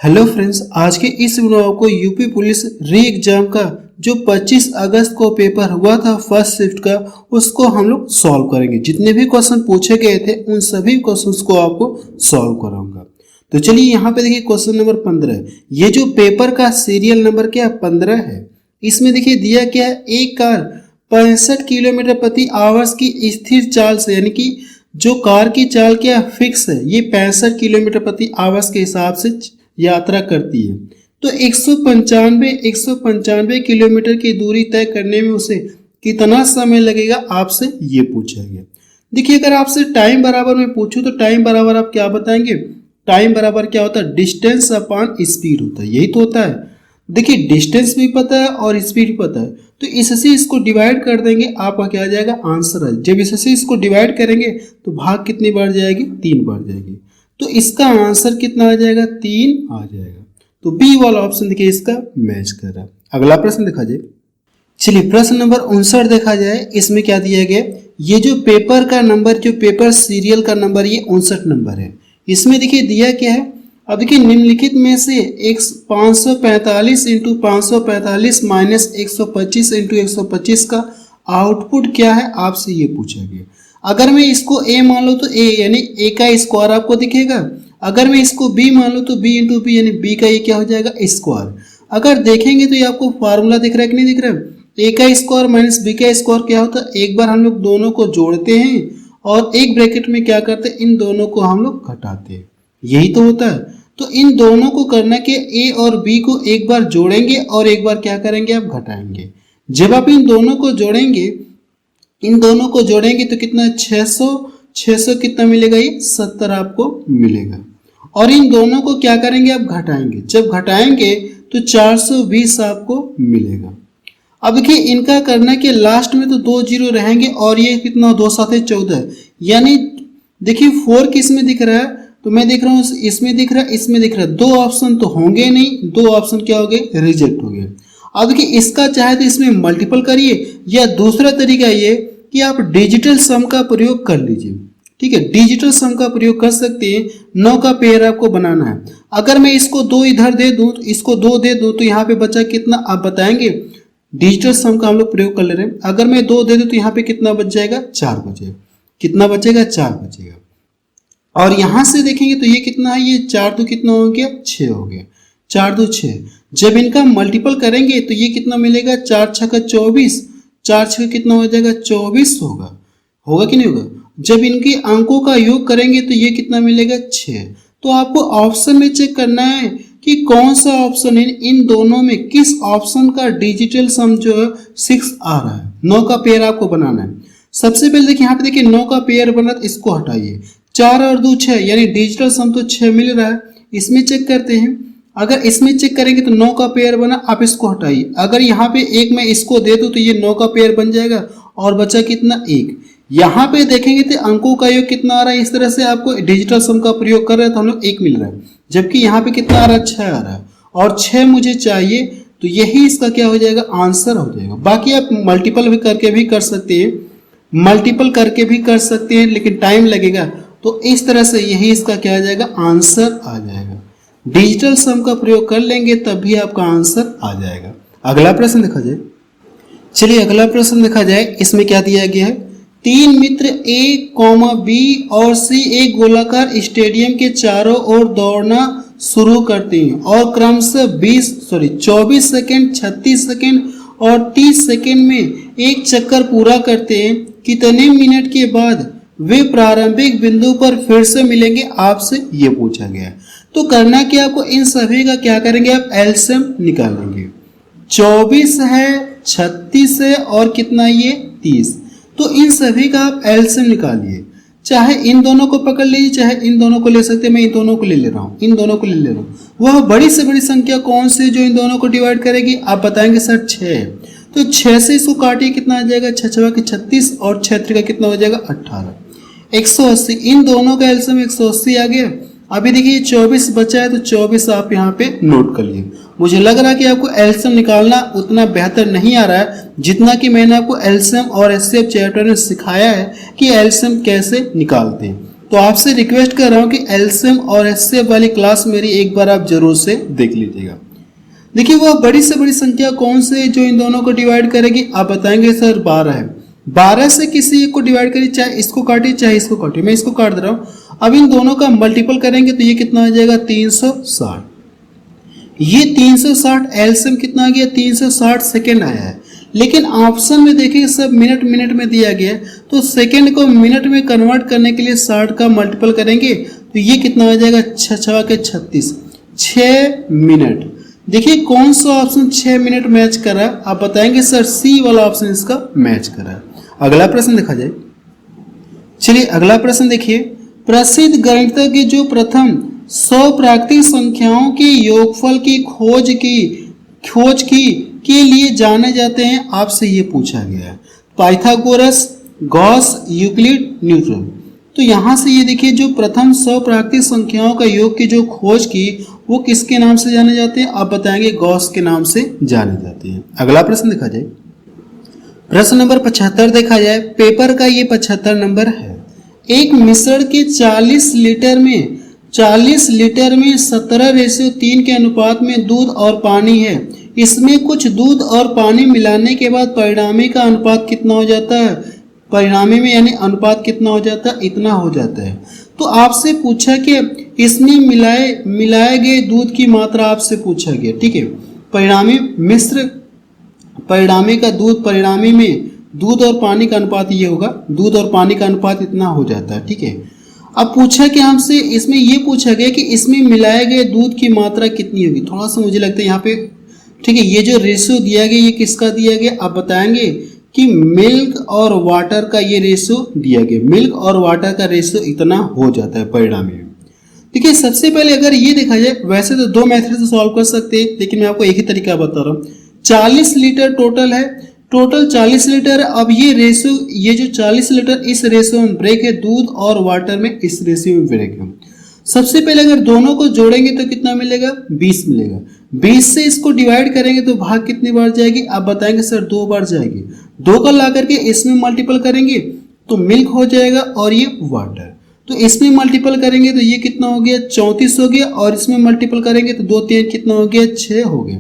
Hello friends, आज के इस वीडियो को यूपी पुलिस री एग्जाम का जो 25 अगस्त को पेपर हुआ था फर्स्ट शिफ्ट का, उसको हम लोग सॉल्व करेंगे। जितने भी क्वेश्चन पूछे गए थे उन सभी क्वेश्चंस को आपको सॉल्व कराऊंगा। तो चलिए यहाँ पे देखिए क्वेश्चन नंबर 15। ये जो पेपर का सीरियल नंबर क्या 15 है। इसमें देखिए दिया क्या है, एक कार 65 किलोमीटर प्रति आवर्स की स्थिर चाल से, यानी कि जो कार की चाल क्या फिक्स है, ये 65 किलोमीटर प्रति आवर्स के हिसाब से यात्रा करती है। तो 195 किलोमीटर की दूरी तय करने में उसे कितना समय लगेगा, आपसे ये पूछा गया। देखिए अगर आपसे टाइम बराबर में पूछूं तो टाइम बराबर आप क्या बताएंगे, टाइम बराबर क्या होता है, डिस्टेंस अपॉन स्पीड होता है। यही तो होता है। देखिए डिस्टेंस भी पता है और स्पीड भी पता है, तो इससे इसको डिवाइड कर देंगे, आपका क्या आ जाएगा आंसर है। जब इससे इसको डिवाइड करेंगे तो भाग कितनी बढ़ जाएगी, 3 बढ़ जाएगी। तो इसका आंसर कितना आ जाएगा, 3 आ जाएगा। तो बी वाला ऑप्शन देखिए इसका मैच कर रहा है। अगला प्रश्न देखा जाए। चलिए प्रश्न नंबर 59 देखा जाए। इसमें क्या दिया गया, ये जो पेपर का नंबर, जो पेपर सीरियल का नंबर, ये 59 नंबर है। इसमें देखिए दिया क्या है, अब देखिए निम्नलिखित में से 545 इंटू 545 माइनस 125 इंटू 125 का आउटपुट क्या है, आपसे ये पूछा गया। अगर मैं इसको a मान लो तो a यानी a का स्क्वायर आपको दिखेगा। अगर मैं इसको b मान लो तो b इंटू बी यानी b का ये क्या हो जाएगा स्क्वायर। अगर देखेंगे तो ये आपको फार्मूला दिख रहा है कि नहीं दिख रहा है, a का स्क्वायर माइनस b का स्क्वायर क्या होता है, एक बार हम लोग दोनों को जोड़ते हैं और एक ब्रैकेट में क्या करते हैं, इन दोनों को हम लोग घटाते हैं। यही तो होता है। तो इन दोनों को करना के a और b को एक बार जोड़ेंगे और एक बार क्या करेंगे, आप घटाएंगे। जब आप इन दोनों को जोड़ेंगे तो कितना 600 कितना मिलेगा, ये 70 आपको मिलेगा। और इन दोनों को क्या करेंगे, आप घटाएंगे। जब घटाएंगे तो 420 आपको मिलेगा। अब देखिए इनका करना कि लास्ट में तो 2 जीरो रहेंगे और ये कितना 2 साथ 14, यानी देखिए 4 किस में दिख रहा है, तो मैं देख रहा हूँ इसमें दिख रहा है, इसमें दिख रहा है। 2 ऑप्शन तो होंगे नहीं, 2 ऑप्शन क्या हो गए, रिजेक्ट हो गए। अब देखिए इसका चाहे तो इसमें मल्टीपल करिए, या दूसरा तरीका ये कि आप डिजिटल सम का प्रयोग कर लीजिए। ठीक है, डिजिटल सम का प्रयोग कर सकते हैं। 9 का पेयर आपको बनाना है। अगर मैं इसको 2 इधर दे दूं, इसको 2 दे दूं, तो यहाँ पे बचा कितना, आप बताएंगे। डिजिटल सम का हम लोग प्रयोग कर ले रहे हैं। अगर मैं 2 दे दूं तो यहाँ पे कितना बच जाएगा, 4 बचेगा। कितना बचेगा, 4 बचेगा। और यहाँ से देखेंगे तो ये कितना है, ये 4 2 कितना हो गया, 6 हो गया। 4 2 6। जब इनका मल्टीपल करेंगे तो ये कितना मिलेगा, 4 6 का 24, 4 6 कितना हो जाएगा, 24 होगा। होगा कि नहीं होगा। जब इनके अंकों का योग करेंगे तो ये कितना मिलेगा, 6। तो आपको ऑप्शन में चेक करना है कि कौन सा ऑप्शन है, इन दोनों में किस ऑप्शन का डिजिटल सम जो है 6 आ रहा है। 9 का पेयर आपको बनाना है। सबसे पहले देखिए यहाँ पे देखिए 9 का पेयर बना, तो इसको हटाइए। 4 और 2 6, यानी डिजिटल सम तो 6 मिल रहा है। इसमें चेक करते हैं। अगर इसमें चेक करेंगे तो 9 का पेयर बना, आप इसको हटाइए। अगर यहाँ पे एक मैं इसको दे दूं तो ये 9 का पेयर बन जाएगा और बचा कितना, 1। यहाँ पे देखेंगे तो अंकों का योग कितना आ रहा है, इस तरह से आपको डिजिटल सम का प्रयोग कर रहे हैं तो हम लोग 1 मिल रहा है। जबकि यहाँ पे कितना आ रहा है, 6 आ रहा है और 6 मुझे चाहिए, तो यही इसका क्या हो जाएगा, आंसर हो जाएगा। बाकी आप मल्टीपल भी करके भी कर सकते हैं, लेकिन टाइम लगेगा। तो इस तरह से यही इसका क्या आ जाएगा, आंसर आ जाएगा। डिजिटल सम का प्रयोग कर लेंगे तब भी आपका आंसर आ जाएगा। अगला प्रश्न देखा जाए। चलिए अगला प्रश्न देखा जाए। इसमें क्या दिया गया है, 3 मित्र A, B और C एक गोलाकार स्टेडियम के चारों ओर दौड़ना शुरू करते हैं और क्रमशः 24 सेकंड, 36 सेकंड और 30 सेकंड में एक चक्कर पूरा करते हैं। कितने मिनट के बाद वे प्रारंभिक बिंदु पर फिर से मिलेंगे, आपसे ये पूछा गया। तो करना क्या, आपको इन सभी का क्या करेंगे, आप एलसीएम निकालेंगे। 24 है, 36 है और कितना ये 30। तो इन सभी का आप एलसीएम निकालिए। चाहे इन दोनों को पकड़ लीजिए, चाहे इन दोनों को ले सकते हैं। मैं इन दोनों को ले ले रहा हूँ, वह बड़ी से बड़ी संख्या कौन सी जो इन दोनों को डिवाइड करेगी, आप बताएंगे सर 6। तो 6 से इसको काटिए, कितना आ जाएगा, 6 6 के 36 और 6 3 का कितना हो जाएगा, 18। 180, इन दोनों का एलसीएम 180 आ गया। अभी देखिए 24 बचा है, तो 24 आप यहाँ पे नोट कर लिए। मुझे लग रहा है कि आपको एलसीएम निकालना उतना बेहतर नहीं आ रहा है जितना कि मैंने आपको एलसीएम और एचसीएफ चैप्टर में सिखाया है कि एलसीएम कैसे निकालते हैं। तो आपसे रिक्वेस्ट कर रहा हूं कि एलसीएम और एचसीएफ वाली क्लास मेरी एक बार आप जरूर से देख लीजिएगा। देखिए वह बड़ी से बड़ी संख्या कौन सी है जो इन दोनों को डिवाइड करेगी? आप बताएंगे सर 12 है। 12 से किसी एक को डिवाइड करिए, चाहे इसको काटिए चाहे इसको काटिए। मैं इसको काट दे रहा हूं। अब इन दोनों का मल्टीपल करेंगे तो ये कितना आ जाएगा? 360। ये 360 एलसीएम कितना आ गया? 360 सेकेंड आया है। लेकिन ऑप्शन में देखिए सब मिनट मिनट में दिया गया है, तो सेकेंड को मिनट में कन्वर्ट करने के लिए 60 का मल्टीपल करेंगे तो ये कितना आ जाएगा? 6 के 36, 6 मिनट। देखिए कौन सा ऑप्शन 6 मिनट मैच कर रहा है? आप बताएंगे सर सी वाला ऑप्शन इसका मैच कर रहा है। अगला प्रश्न देखा जाए। चलिए अगला प्रश्न देखिए। प्रसिद्ध गणितज्ञ जो प्रथम 100 प्राकृतिक संख्याओं के योगफल की खोज की के लिए जाने जाते हैं, आपसे ये पूछा गया है। Pythagoras, Gauss, Euclid, Newton. तो यहां से ये देखिए जो प्रथम 100 प्राकृतिक संख्याओं का योग की जो खोज की वो किसके नाम से जाने जाते हैं? आप बताएंगे गॉस के नाम से जाने जाते हैं। अगला प्रश्न देखा जाए। प्रश्न नंबर 75 देखा जाए। पेपर का ये 75 नंबर है। एक मिश्रण के 40 लीटर में 17:3 के अनुपात में दूध और पानी है। इसमें कुछ दूध और पानी मिलाने के बाद परिणामी का अनुपात कितना हो जाता है? परिणामी में यानी अनुपात कितना हो जाता है? इतना हो जाता है। तो आपसे पूछा कि इसमें मिलाए गए दूध की मात्रा आपसे पूछा गया, ठीक है। परिणामी का दूध, परिणामी में दूध और पानी का अनुपात ये होगा, दूध और पानी का अनुपात इतना हो जाता है, ठीक है। अब पूछा कि हमसे इसमें ये पूछा गया कि इसमें मिलाए गए दूध की मात्रा कितनी होगी। थोड़ा सा मुझे लगता है यहाँ पे, ठीक है, ये जो रेशियो दिया गया ये किसका दिया गया? आप बताएंगे कि मिल्क और वाटर का ये रेशियो दिया गया। मिल्क और वाटर का रेशियो इतना हो जाता है परिणामी में। देखिए सबसे पहले अगर ये देखा जाए, वैसे तो 2 मेथड से सॉल्व कर सकते हैं, लेकिन मैं आपको एक ही तरीका बता रहा हूँ। 40 लीटर टोटल है, टोटल 40 लीटर। अब ये रेशियो, ये जो 40 लीटर इस रेशियो में ब्रेक है, दूध और वाटर में इस रेशियो में ब्रेक है। सबसे पहले अगर दोनों को जोड़ेंगे तो कितना मिलेगा? 20 मिलेगा। 20 से इसको डिवाइड करेंगे तो भाग कितनी बार जाएगी? आप बताएंगे सर 2 बार जाएगी। 2 का ला करके इसमें मल्टीपल करेंगे तो मिल्क हो जाएगा और ये वाटर। तो इसमें मल्टीपल करेंगे तो ये कितना हो गया? 34 हो गया। और इसमें मल्टीपल करेंगे तो 2 3 कितना हो गया? 6 हो गया।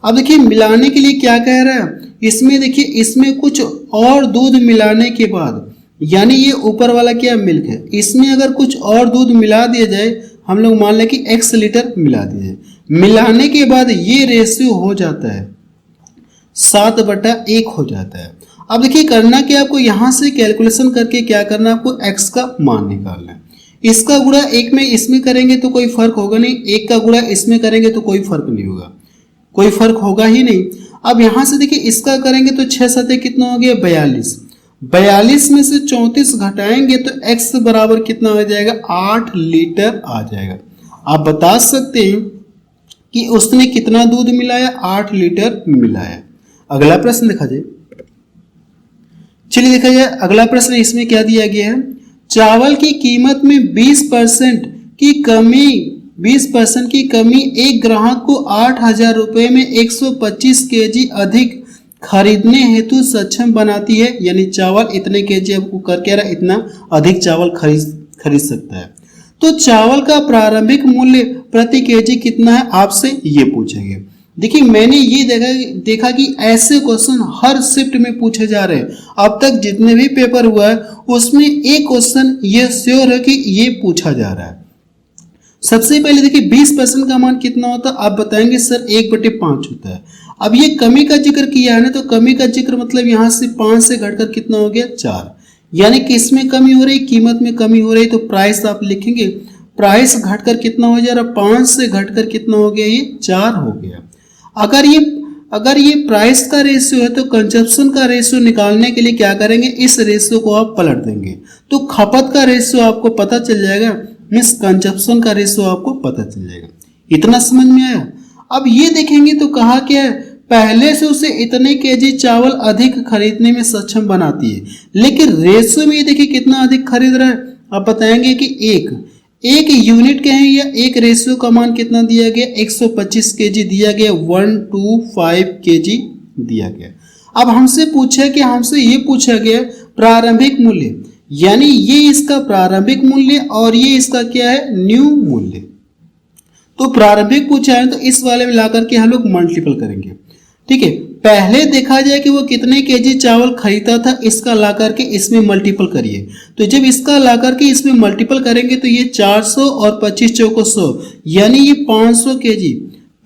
अब देखिए मिलाने के लिए क्या कह रहा है? इसमें देखिए इसमें कुछ और दूध मिलाने के बाद, यानी ये ऊपर वाला क्या मिल्क है, इसमें अगर कुछ और दूध मिला दिया जाए, हम लोग मान लें कि x लीटर मिला दिया जाए, मिलाने के बाद ये रेशियो हो जाता है 7/1 हो जाता है। अब देखिए करना क्या, आपको यहाँ से कैलकुलेशन करके क्या करना है, आपको x का मान निकालना है। इसका गुणा 1 में इसमें करेंगे तो कोई फर्क होगा नहीं, 1 का गुणा इसमें करेंगे तो कोई फर्क नहीं होगा, कोई फर्क होगा ही नहीं। अब यहां से देखिए इसका करेंगे तो 6 7 कितना हो गया? 42। 42 में से 34 घटाएंगे तो x बराबर कितना हो जाएगा? 8 लीटर आ जाएगा। आप बता सकते हैं कि उसने कितना दूध मिलाया? 8 लीटर मिलाया। अगला प्रश्न देखा जाए। चलिए देखा जाए अगला प्रश्न, इसमें क्या दिया गया है? चावल की कीमत में 20% की कमी एक ग्राहक को 8,000 रुपए में 125 केजी अधिक खरीदने हेतु सक्षम बनाती है। यानी चावल इतने केजी आपको कर कह रहा है, इतना अधिक चावल खरीद सकता है। तो चावल का प्रारंभिक मूल्य प्रति केजी कितना है, आपसे ये पूछेंगे। देखिए मैंने ये देखा कि ऐसे क्वेश्चन हर शिफ्ट में पूछे जा रहे हैं। अब तक जितने भी पेपर हुआ है उसमें एक क्वेश्चन ये श्योर है कि ये पूछा जा रहा है। सबसे पहले देखिए 20% का मान कितना होता है? आप बताएंगे सर 1/5 होता है। अब ये कमी का जिक्र किया है ना, तो कमी का जिक्र मतलब यहाँ से 5 से घटकर कितना हो गया? 4। यानी कि इसमें कमी हो रही, कीमत में कमी हो रही, तो प्राइस आप लिखेंगे, प्राइस घटकर कितना हो जा रहा? 5 से घटकर कितना हो गया? ये 4 हो गया। अगर ये प्राइस का रेशियो है तो कंजप्शन का रेशियो निकालने के लिए क्या करेंगे? इस रेशियो को आप पलट देंगे तो खपत का रेशियो आपको पता चल जाएगा, मीन्स कंजप्शन का रेशियो आपको पता चल जाएगा। इतना समझ में आया? अब ये देखेंगे तो कहा क्या है? पहले से उसे इतने केजी चावल अधिक खरीदने में सक्षम बनाती है, लेकिन रेशियो में ये देखिए कितना अधिक खरीद रहा है। आप बताएंगे कि एक यूनिट के हैं या एक रेशियो का मान कितना दिया गया? 125 केजी दिया गया, 125 केजी दिया गया। अब हमसे ये पूछा गया प्रारंभिक मूल्य, यानी ये इसका प्रारंभिक मूल्य और ये इसका क्या है, न्यू मूल्य। तो प्रारंभिक पूछा है तो इस वाले में लाकर के हम लोग मल्टीपल करेंगे। ठीक है, पहले देखा जाए कि वो कितने केजी चावल खरीदा था, इसका ला करके इसमें मल्टीपल करिए। तो जब इसका ला करके इसमें मल्टीपल करेंगे तो ये 400 और 25 चौको 100, यानी ये 500 केजी।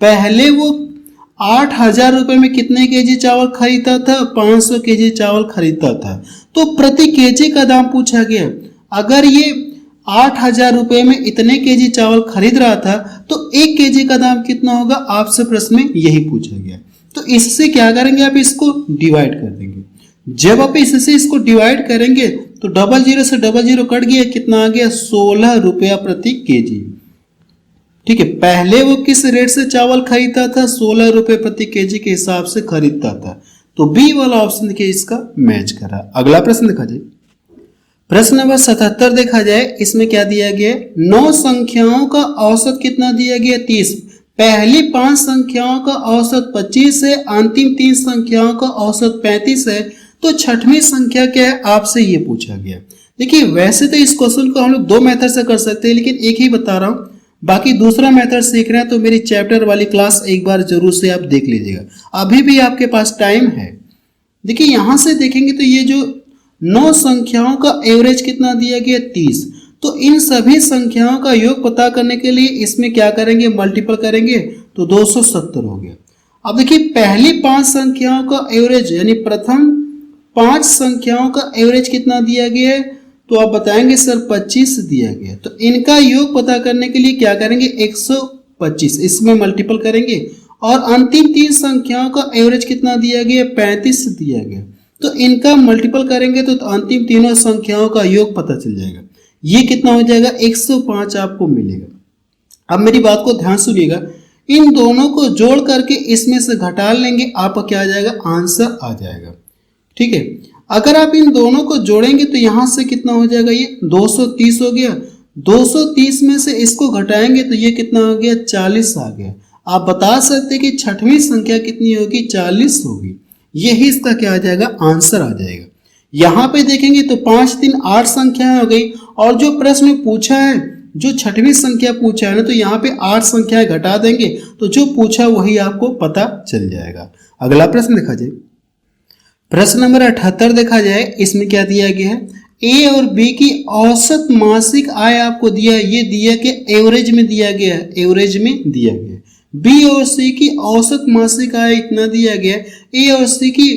पहले वो 8,000 रुपए में कितने केजी चावल खरीदा था, 500 केजी चावल खरीदा था। तो प्रति केजी का दाम पूछा गया। अगर ये 8,000 रुपए में इतने केजी चावल खरीद रहा था तो 1 केजी का दाम कितना होगा, आपसे प्रश्न में यही पूछा गया। तो इससे क्या करेंगे, आप इसको डिवाइड कर देंगे। जब आप इससे इसको डिवाइड करेंगे तो 00 से 00 कट गया, कितना आ गया, 16 रुपया प्रति केजी। ठीक है, पहले वो किस रेट से चावल खरीदता था, 16 रुपए प्रति केजी के हिसाब से खरीदता था। तो बी वाला ऑप्शन देखिए इसका मैच कर रहा। अगला प्रश्न देखा जाए, प्रश्न नंबर 77 देखा जाए। इसमें क्या दिया गया, 9 संख्याओं का औसत कितना दिया गया, 30। पहली 5 संख्याओं का औसत 25 है, अंतिम 3 संख्याओं का औसत 35 है। तो छठवीं संख्या क्या है, आपसे ये पूछा गया। देखिए वैसे तो इस क्वेश्चन को हम लोग 2 मेथड से कर सकते हैं, लेकिन एक ही बता रहा हूं। बाकी दूसरा मेथड सीख रहे हैं तो मेरी चैप्टर वाली क्लास एक बार जरूर से आप देख लीजिएगा, अभी भी आपके पास टाइम है। देखिए यहां से देखेंगे तो ये जो 9 संख्याओं का एवरेज कितना दिया गया, 30। तो इन सभी संख्याओं का योग पता करने के लिए इसमें क्या करेंगे, मल्टीपल करेंगे तो 270 हो गया। अब देखिए पहली 5 संख्याओं का एवरेज यानी प्रथम 5 संख्याओं का एवरेज कितना दिया गया है, तो आप बताएंगे सर 25 दिया गया। तो इनका योग पता करने के लिए क्या करेंगे, 125 इसमें मल्टीपल करेंगे। और अंतिम 3 संख्याओं का एवरेज कितना दिया गया, 35 दिया गया। तो इनका मल्टीपल करेंगे तो अंतिम तीनों संख्याओं का योग पता चल जाएगा। ये कितना हो जाएगा, 105 आपको मिलेगा। अब मेरी बात को ध्यान सुनिएगा, इन दोनों को जोड़ करके इसमें से घटा लेंगे, आपका क्या आ जाएगा, आंसर आ जाएगा। ठीक है, अगर आप इन दोनों को जोड़ेंगे तो यहां से कितना हो जाएगा, ये 230 हो गया। 230 में से इसको घटाएंगे तो ये कितना हो गया, 40 आ गया। आप बता सकते कि छठवीं संख्या कितनी होगी, 40 होगी। यही इसका क्या आ जाएगा, आंसर आ जाएगा। यहां पे देखेंगे तो 5 3 8 संख्याएं हो गई, और जो प्रश्न पूछा है, जो छठवीं संख्या पूछा है ना, तो यहाँ पे 8 संख्याएं घटा देंगे तो जो पूछा वही आपको पता चल जाएगा। अगला प्रश्न देखा जाए, प्रश्न नंबर 78 देखा जाए। इसमें क्या दिया गया है, ए और बी की औसत मासिक आय आपको दिया है, ये दिया कि एवरेज में दिया गया है, एवरेज में दिया गया है। बी और सी की औसत मासिक आय इतना दिया गया, ए और सी की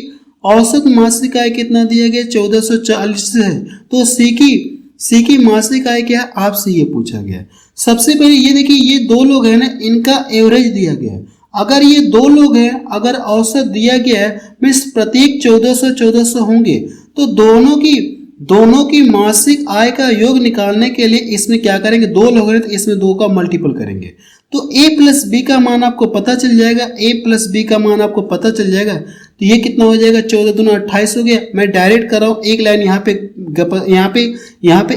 औसत मासिक आय कितना दिया गया, 1440 है। तो सी की मासिक आय क्या है, आपसे ये पूछा गया। सबसे पहले ये देखिए, ये 2 लोग हैं ना, इनका एवरेज दिया गया है। अगर ये 2 लोग हैं, अगर औसत दिया गया है, मीन्स प्रत्येक 1400 होंगे, तो दोनों की मासिक आय का योग निकालने के लिए इसमें क्या करेंगे, 2 लोग हैं तो इसमें 2 का मल्टीपल करेंगे। तो a प्लस बी का मान आपको पता चल जाएगा, a प्लस बी का मान आपको पता चल जाएगा। तो ये कितना हो जाएगा, 14 दूना 28 हो गया। मैं डायरेक्ट कर रहा हूँ, एक लाइन यहाँ पे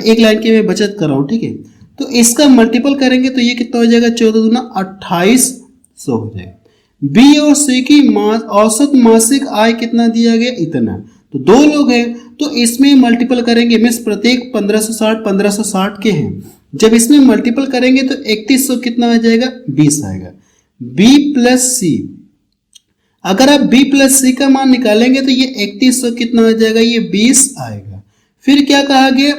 एक लाइन की मैं बचत कर रहा हूँ। ठीक है, तो इसका मल्टीपल करेंगे तो ये कितना हो जाएगा, 14 दूना 2800 हो जाएगा। बी और सी की औसत मासिक आय कितना दिया गया, इतना। तो 2 लोग हैं तो इसमें मल्टीपल करेंगे, मीन्स प्रत्येक 1560 के हैं। जब इसमें मल्टीपल करेंगे तो 3100 कितना आ जाएगा, 20 आएगा। b प्लस सी, अगर आप b प्लस सी का मान निकालेंगे तो ये 3100 कितना आ जाएगा, ये 20 आएगा। फिर क्या कहा गया,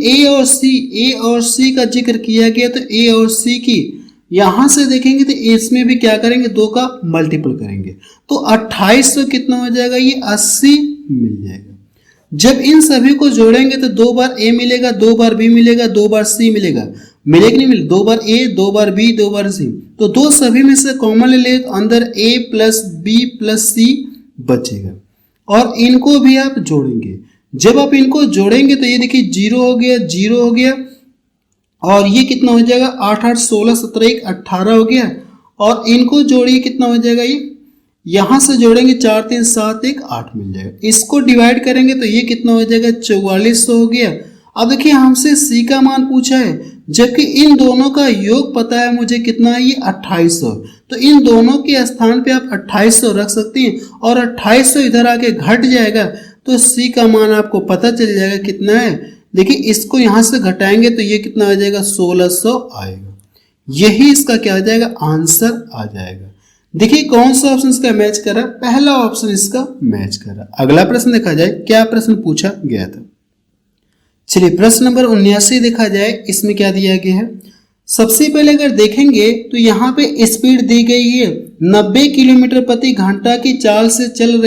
ए और सी का जिक्र किया गया। तो ए और सी की यहां से देखेंगे तो इसमें भी क्या करेंगे, 2 का मल्टीपल करेंगे तो 2800 कितना हो जाएगा, ये 80 मिल जाएगा। जब इन सभी को जोड़ेंगे तो 2 बार ए मिलेगा, 2 बार बी मिलेगा, 2 बार सी मिलेगा। मिलेगा नहीं मिलेगा, 2 बार ए, 2 बार बी, 2 बार सी। तो 2 सभी में से कॉमन ले ले तो अंदर ए प्लस बी प्लस सी बचेगा, और इनको भी आप जोड़ेंगे। जब आप इनको जोड़ेंगे तो ये देखिए 0 हो गया, 0 हो गया, और ये कितना हो जाएगा, 8 8 16 17 1 18 हो गया। और इनको जोड़िए कितना हो जाएगा, ये यहां से जोड़ेंगे 4 3 7 1 8 मिल जाएगा। इसको डिवाइड करेंगे तो ये कितना हो जाएगा, 4400 हो गया। अब देखिए हमसे सी का मान पूछा है, जबकि इन दोनों का योग पता है मुझे कितना है, ये 2800। तो इन दोनों के स्थान पे आप 2800 रख सकते हैं, और 2800 इधर आके घट जाएगा तो सी का मान आपको पता चल जाएगा कितना है। देखिए इसको यहाँ से घटाएंगे तो ये कितना आ जाएगा, 1600 आएगा। यही इसका क्या आ जाएगा, आंसर आ जाएगा। देखिए कौन सा ऑप्शन इसका मैच कर रहा है, पहला ऑप्शन इसका मैच कर रहा है। अगला प्रश्न देखा जाए, क्या प्रश्न पूछा गया था। चलिए प्रश्न नंबर 79 देखा जाए, इसमें क्या दिया गया है। सबसे पहले अगर देखेंगे तो यहाँ पे स्पीड दी गई है 90 किलोमीटर प्रति घंटा की चाल से चल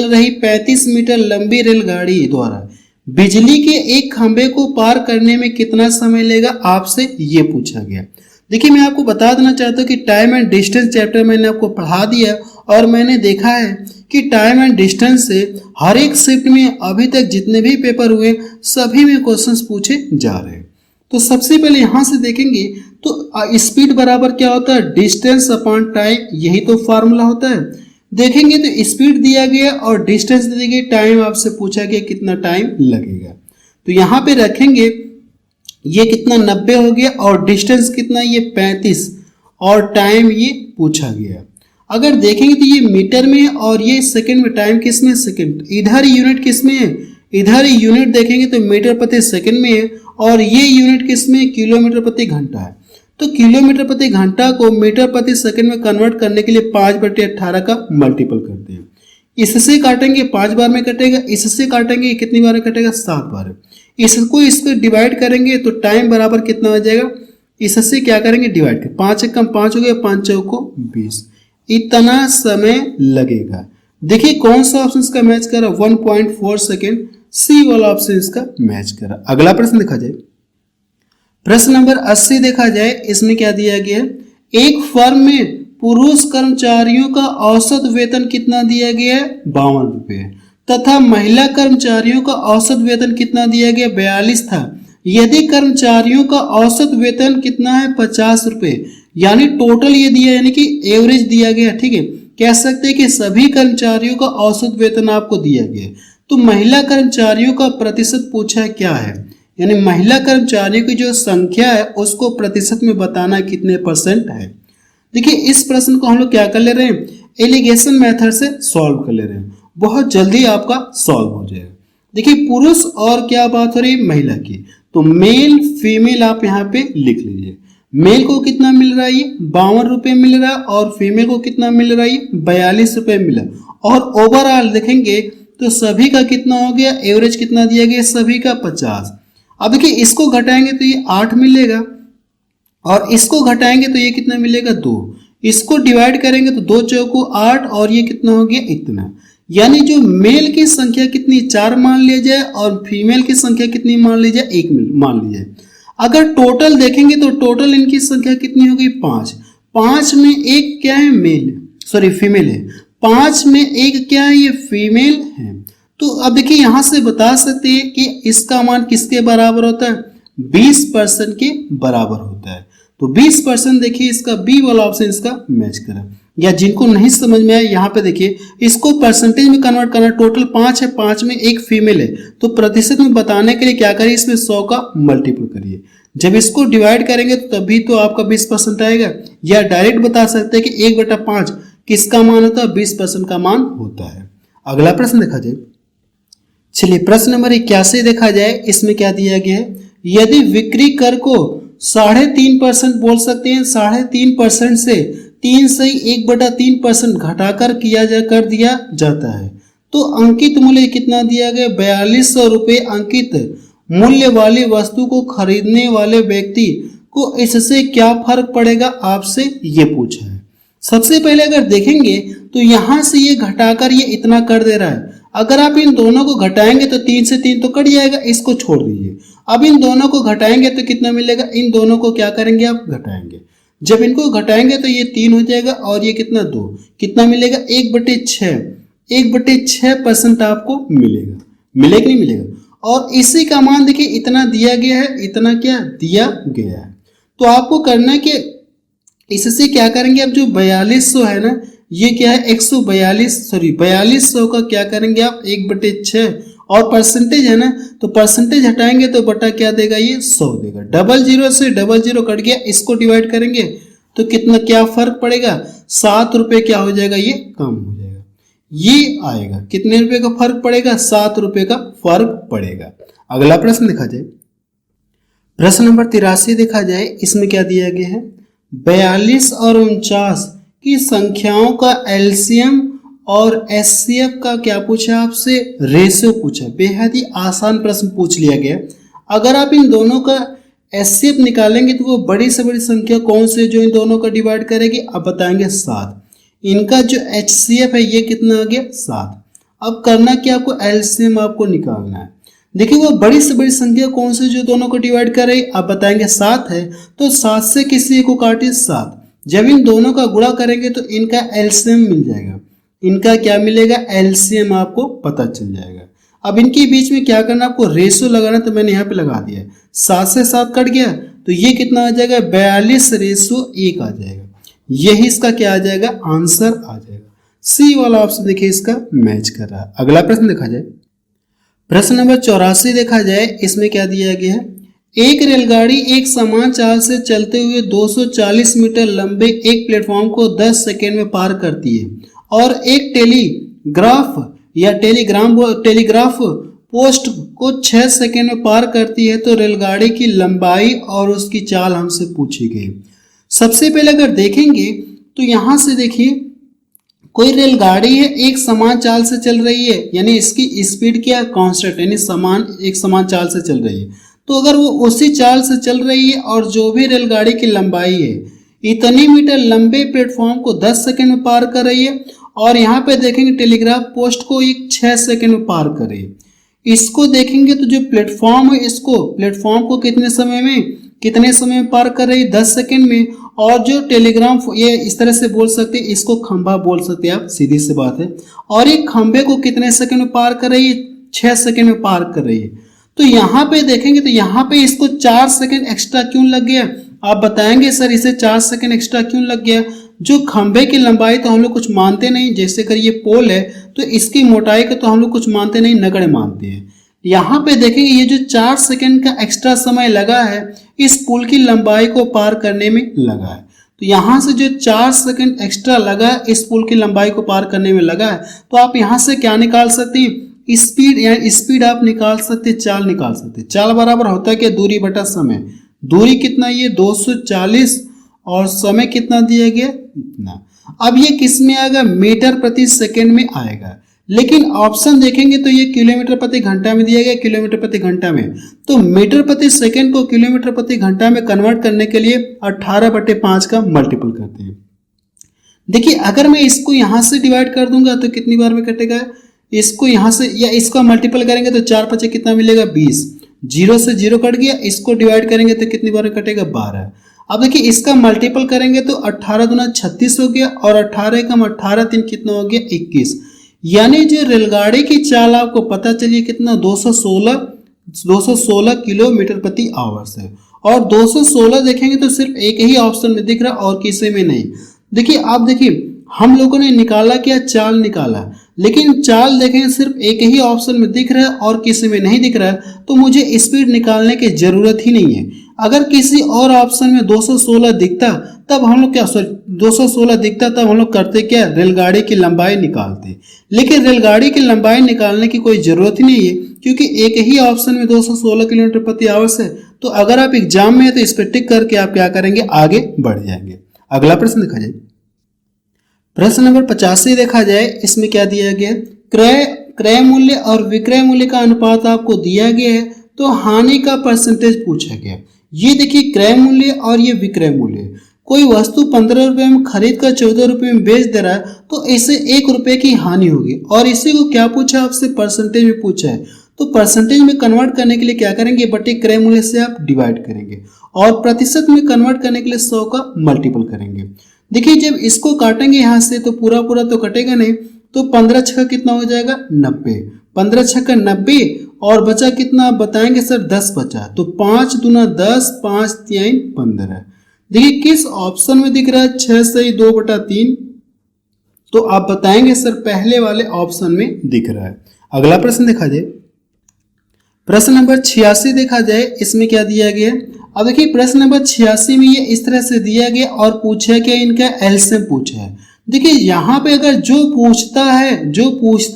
रही 35 मीटर लंबी रेलगाड़ी द्वारा बिजली के एक खंभे को पार करने में कितना समय लेगा, आपसे ये पूछा गया। देखिए मैं आपको बता देना चाहता हूँ कि टाइम एंड डिस्टेंस चैप्टर मैंने आपको पढ़ा दिया और मैंने देखा है कि टाइम एंड डिस्टेंस से हर एक शिफ्ट में अभी तक जितने भी पेपर हुए सभी में क्वेश्चंस पूछे जा रहे हैं। तो सबसे पहले यहाँ से देखेंगे तो स्पीड बराबर क्या होता है, डिस्टेंस अपॉन टाइम, यही तो फार्मूला होता है। देखेंगे तो स्पीड दिया गया और डिस्टेंस दी गई, टाइम आपसे पूछा गया कितना टाइम लगेगा। तो यहाँ पे रखेंगे ये कितना 90 हो गया और डिस्टेंस कितना ये 35 और टाइम ये पूछा गया। अगर देखेंगे तो ये मीटर में है और ये सेकंड में, टाइम किस में, सेकंड। इधर यूनिट किस में है, इधर यूनिट देखेंगे तो मीटर प्रति सेकंड में है और ये यूनिट किस में, किलोमीटर प्रति घंटा है। तो किलोमीटर प्रति घंटा को मीटर प्रति सेकंड में कन्वर्ट करने के लिए 5/18 का मल्टीपल करते हैं। इससे काटेंगे 5 बार में कटेगा, इससे काटेंगे कितनी बार में कटेगा, 7 बार। इसको इसको डिवाइड करेंगे तो टाइम बराबर कितना हो जाएगा, इससे क्या करेंगे डिवाइड कर, 5 एक कम 5 हो गया, 5 चौको 20, इतना समय लगेगा। देखिए कौन सा ऑप्शन इसका मैच कर रहा है, 1.4 सेकेंड, सी वाला ऑप्शन इसका मैच कर रहा है। अगला प्रश्न देखा जाए, प्रश्न नंबर 80 देखा जाए, इसमें क्या दिया गया है। एक फर्म में पुरुष कर्मचारियों का औसत वेतन कितना दिया गया है, 52 रुपये, तथा महिला कर्मचारियों का औसत वेतन कितना दिया गया, 42 था। यदि कर्मचारियों का औसत वेतन कितना है, 50 रुपये, यानी टोटल ये दिया, यानी कि एवरेज दिया गया, ठीक है। कह सकते हैं कि सभी कर्मचारियों का औसत वेतन आपको दिया गया। तो महिला कर्मचारियों का प्रतिशत पूछा है क्या है, यानी महिला कर्मचारियों की जो संख्या है उसको प्रतिशत में बताना कितने % है। देखिए इस प्रश्न को हम लोग क्या कर ले रहे हैं, एलिगेशन मेथड से सॉल्व कर ले रहे हैं, बहुत जल्दी आपका सॉल्व हो जाएगा। देखिए पुरुष और क्या बात हो रही है, महिला की, तो मेल फीमेल आप यहाँ पे लिख लीजिए। मेल को कितना मिल रहा है, ये 52 रुपये मिल रहा है और फीमेल को कितना मिल रहा है, 42 रुपये मिला। और ओवरऑल देखेंगे तो सभी का कितना हो गया, एवरेज कितना दिया गया, सभी का 50। अब देखिए इसको घटाएंगे तो ये 8 मिलेगा और इसको घटाएंगे तो ये कितना मिलेगा, 2। इसको डिवाइड करेंगे तो 2 चौको 8 और ये कितना हो गया, इतना। यानी जो मेल की संख्या कितनी, 4 मान लिया जाए और फीमेल की संख्या कितनी मान ली जाए, 1 मान ली जाए। अगर टोटल देखेंगे तो टोटल इनकी संख्या कितनी हो गई, 5। 5 में एक क्या है, फीमेल है। 5 में एक क्या है, ये फीमेल है। तो अब देखिए यहां से बता सकते हैं कि इसका मान किसके बराबर होता है, 20% के बराबर होता है। तो 20% देखिए इसका बी वाला ऑप्शन इसका मैच करा। या जिनको नहीं समझ में आया यहाँ पे देखिए इसको परसेंटेज में कन्वर्ट करना, टोटल 5 है, 5 में एक फीमेल है, तो प्रतिशत में बताने के लिए क्या करिए, इसमें 100 का मल्टीपल करिए। जब इसको डिवाइड करेंगे तो तभी तो आपका 20% आएगा। या डायरेक्ट बता सकते हैं कि 1/5 किसका मान होता है, 20% का मान होता है। अगला प्रश्न देखा जाए, चलिए प्रश्न नंबर 81 देखा जाए, इसमें क्या दिया गया है। यदि बिक्री कर को 3.5% बोल सकते हैं, 3.5% से 1/3% घटाकर कर दिया जाता है, तो अंकित मूल्य कितना दिया गया, 4200 रुपये अंकित मूल्य वाली वस्तु को खरीदने वाले व्यक्ति को इससे क्या फर्क पड़ेगा, आपसे ये पूछा है। सबसे पहले अगर देखेंगे तो यहां से ये घटाकर ये इतना कर दे रहा है। अगर आप इन दोनों को घटाएंगे तो 3 से 3 तो कट जाएगा, इसको छोड़ दीजिए। अब इन दोनों को घटाएंगे तो कितना मिलेगा, इन दोनों को क्या करेंगे आप, घटाएंगे। जब इनको घटाएंगे तो ये 3 हो जाएगा और ये कितना 2, कितना मिलेगा 1/6, 1/6% आपको मिलेगा। मिलेगा नहीं मिलेगा। और इसी का मान देखिए इतना दिया गया है, इतना क्या दिया गया है। तो आपको करना है कि इससे क्या करेंगे, अब जो 4200 है ना, ये क्या है 4200 का क्या करेंगे आप 1/6 और परसेंटेज है ना, तो परसेंटेज हटाएंगे तो बटा क्या देगा, ये 100 देगा। 00 से 00 कट गया, इसको डिवाइड करेंगे तो कितना क्या फर्क पड़ेगा, 7 रुपये क्या हो जाएगा, ये कम हो जाएगा। ये आएगा। कितने रुपए का फर्क पड़ेगा? 7 रुपए का फर्क पड़ेगा। अगला प्रश्न देखा जाए, प्रश्न नंबर 83 देखा जाए, इसमें क्या दिया गया है? 42 और 49 की संख्याओं का एलसीएम और एचसीएफ का क्या पूछा आपसे? रेशियो पूछा। बेहद ही आसान प्रश्न पूछ लिया गया। अगर आप इन दोनों का एचसीएफ निकालेंगे तो वो बड़ी से बड़ी संख्या कौन सी जो इन दोनों का डिवाइड करेगी? आप बताएंगे 7। इनका जो एचसीएफ है ये कितना आ गया? 7। अब करना क्या, आपको एलसीएम आपको निकालना है। देखिए वो बड़ी से बड़ी संख्या कौन सी जो दोनों को डिवाइड कर रही? आप बताएंगे 7 है, तो 7 से किसी को काटिए 7। जब इन दोनों का गुणा करेंगे तो इनका एलसीएम मिल जाएगा। इनका क्या मिलेगा? एलसीएम आपको पता चल जाएगा। अब इनके बीच में क्या करना, आपको रेशियो लगाना, तो मैंने यहाँ पे लगा दिया है। 7 से 7 कट गया तो ये कितना आ जाएगा? 42:1 आ जाएगा। यही इसका क्या आ जाएगा? आंसर आ जाएगा। सी वाला ऑप्शन देखिए इसका मैच कर रहा है। अगला प्रश्न देखा जाए, प्रश्न नंबर 84 देखा जाए, इसमें क्या दिया गया है? एक रेलगाड़ी एक समान चाल से चलते हुए 240 मीटर लंबे एक प्लेटफॉर्म को 10 सेकेंड में पार करती है और एक टेलीग्राफ या टेलीग्राफ पोस्ट को 6 सेकेंड में पार करती है, तो रेलगाड़ी की लंबाई और उसकी चाल हमसे पूछी गई। सबसे पहले अगर देखेंगे तो यहाँ से देखिए कोई रेलगाड़ी है, एक समान चाल से चल रही है, यानी इसकी स्पीड क्या? कांस्टेंट, यानी एक समान चाल से चल रही है। तो अगर वो उसी चाल से चल रही है और जो भी रेलगाड़ी की लंबाई है इतनी मीटर लंबे प्लेटफॉर्म को 10 सेकेंड में पार कर रही है, और यहाँ पे देखेंगे टेलीग्राफ पोस्ट को एक 6 सेकेंड में पार कर रही है। इसको देखेंगे तो जो प्लेटफॉर्म है, इसको प्लेटफॉर्म को कितने समय में पार कर रही है? 10 सेकेंड में। और जो टेलीग्राम, ये इस तरह से बोल सकते हैं, इसको खंभा बोल सकते हैं आप, सीधी सी बात है। और ये खंभे को कितने सेकंड में पार कर रही है? 6 सेकंड में पार कर रही है। तो यहाँ पे देखेंगे तो यहाँ पे इसको 4 सेकंड एक्स्ट्रा क्यों लग गया? आप बताएंगे सर इसे 4 सेकंड एक्स्ट्रा क्यों लग गया? जो खंभे की लंबाई तो हम लोग कुछ मानते नहीं, जैसे कर ये पोल है तो इसकी मोटाई को तो हम लोग कुछ मानते नहीं, नगण्य मानते हैं। यहाँ पे देखेंगे ये जो 4 सेकंड का एक्स्ट्रा समय लगा है इस पुल की लंबाई को पार करने में लगा है। तो यहाँ से जो 4 सेकंड एक्स्ट्रा लगा है इस पुल की लंबाई को पार करने में लगा है, तो आप यहाँ से क्या निकाल सकते हैं? स्पीड, यानी स्पीड आप निकाल सकते, चाल निकाल सकते। चाल बराबर होता है क्या? दूरी बटा समय। दूरी कितना? ये 240 और समय कितना दिया गया? इतना। अब ये किस में आएगा? मीटर प्रति सेकंड में आएगा। लेकिन ऑप्शन देखेंगे तो ये किलोमीटर प्रति घंटा में दिया गया, किलोमीटर प्रति घंटा में। तो मीटर प्रति सेकंड को किलोमीटर प्रति घंटा में कन्वर्ट करने के लिए 18/5 का मल्टीपल करते हैं। देखिए अगर मैं इसको यहाँ से डिवाइड कर दूंगा तो कितनी बार में कटेगा? इसको यहाँ से या इसका मल्टीपल करेंगे तो 4 5 कितना मिलेगा? 20। 0 से 0 कट गया। इसको डिवाइड करेंगे तो कितनी बार में कटेगा? 12। अब देखिए इसका मल्टीपल करेंगे तो 18 दूना 36 हो गया, और 18 कम 18 3 कितना हो गया? 21। यानी जो रेलगाड़ी की चाल आपको पता चलिए कितना? 216 किलोमीटर प्रति आवर्स है। और 216 देखेंगे तो सिर्फ एक ही ऑप्शन में दिख रहा और किसी में नहीं। देखिए आप देखिए हम लोगों ने निकाला क्या? चाल निकाला, लेकिन चाल देखें सिर्फ एक ही ऑप्शन में दिख रहा है और किसी में नहीं दिख रहा है, तो मुझे स्पीड निकालने की जरूरत ही नहीं है। अगर किसी और ऑप्शन में 216 दिखता तब हम लोग क्या 216 दिखता तब हम लोग करते क्या? रेलगाड़ी की लंबाई निकालते। लेकिन रेलगाड़ी की लंबाई निकालने की कोई जरूरत ही नहीं है, क्योंकि एक ही ऑप्शन में 216 किलोमीटर प्रति आवर्स है। तो अगर आप एग्जाम में है तो इस पर टिक करके आप क्या करेंगे? आगे बढ़ जाएंगे। अगला प्रश्न देखा जाए, प्रश्न नंबर 85 देखा जाए, इसमें क्या दिया गया? क्रय मूल्य और विक्रय मूल्य का अनुपात आपको दिया गया है, तो हानि का परसेंटेज पूछा गया। ये देखिए क्रय मूल्य और ये विक्रय मूल्य। कोई वस्तु 15 रुपए में खरीद कर 14 रुपए में बेच दे रहा है, तो इसे 1 रुपए की हानि होगी। और इसी को क्या पूछा? आपसे परसेंटेज में पूछा है। तो परसेंटेज में कन्वर्ट करने के लिए क्या करेंगे? बटे क्रय मूल्य से आप डिवाइड करेंगे, और प्रतिशत में कन्वर्ट करने के लिए 100 का मल्टीपल करेंगे। देखिए जब इसको काटेंगे यहाँ से तो पूरा तो कटेगा नहीं, तो 15 छक्का कितना हो जाएगा? 90। 15 छक्का 90, और बचा कितना आप बताएंगे? सर 10 बचा। तो 5 दूना 10, 5 3 15। देखिए किस ऑप्शन में दिख रहा है? 6 से 2/3। तो आप बताएंगे सर पहले वाले ऑप्शन में दिख रहा है। अगला प्रश्न देखा जाए, प्रश्न नंबर 86 देखा जाए, इसमें क्या दिया गया? अब देखिए प्रश्न नंबर 86 में ये इस तरह से दिया गया और पूछा कि इनका एलसीएम पूछा है। देखिए यहाँ पे अगर जो पूछता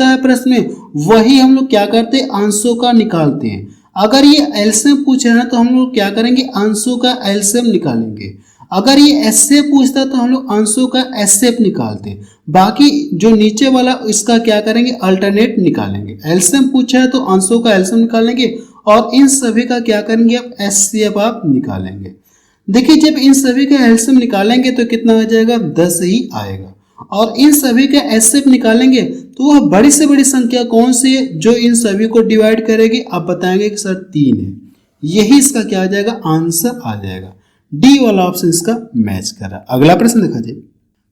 है प्रश्न में, वही हम लोग क्या करते हैं, अंशों का निकालते हैं। अगर ये एलसीएम पूछे ना तो हम लोग क्या करेंगे, अंशों का एलसीएम निकालेंगे। अगर ये एचसीएफ पूछता है तो हम लोग अंशों का एचसीएफ निकालते हैं। बाकी जो नीचे वाला इसका क्या करेंगे, अल्टरनेट निकालेंगे। एलसीएम पूछा है तो अंशों का एलसीएम निकालेंगे और इन सभी का क्या करेंगे, आप एचसीएफ आप निकालेंगे। देखिए जब इन सभी का एलसीएम निकालेंगे तो कितना आ जाएगा, 10 ही आएगा। और इन सभी का एचसीएफ निकालेंगे तो वह बड़ी से बड़ी संख्या कौन सी है जो इन सभी को डिवाइड करेगी, आप बताएंगे कि सर 3 है। यही इसका क्या आ जाएगा, आंसर आ जाएगा। डी वाला ऑप्शन इसका मैच कर रहा है। अगला प्रश्न देखा जाए,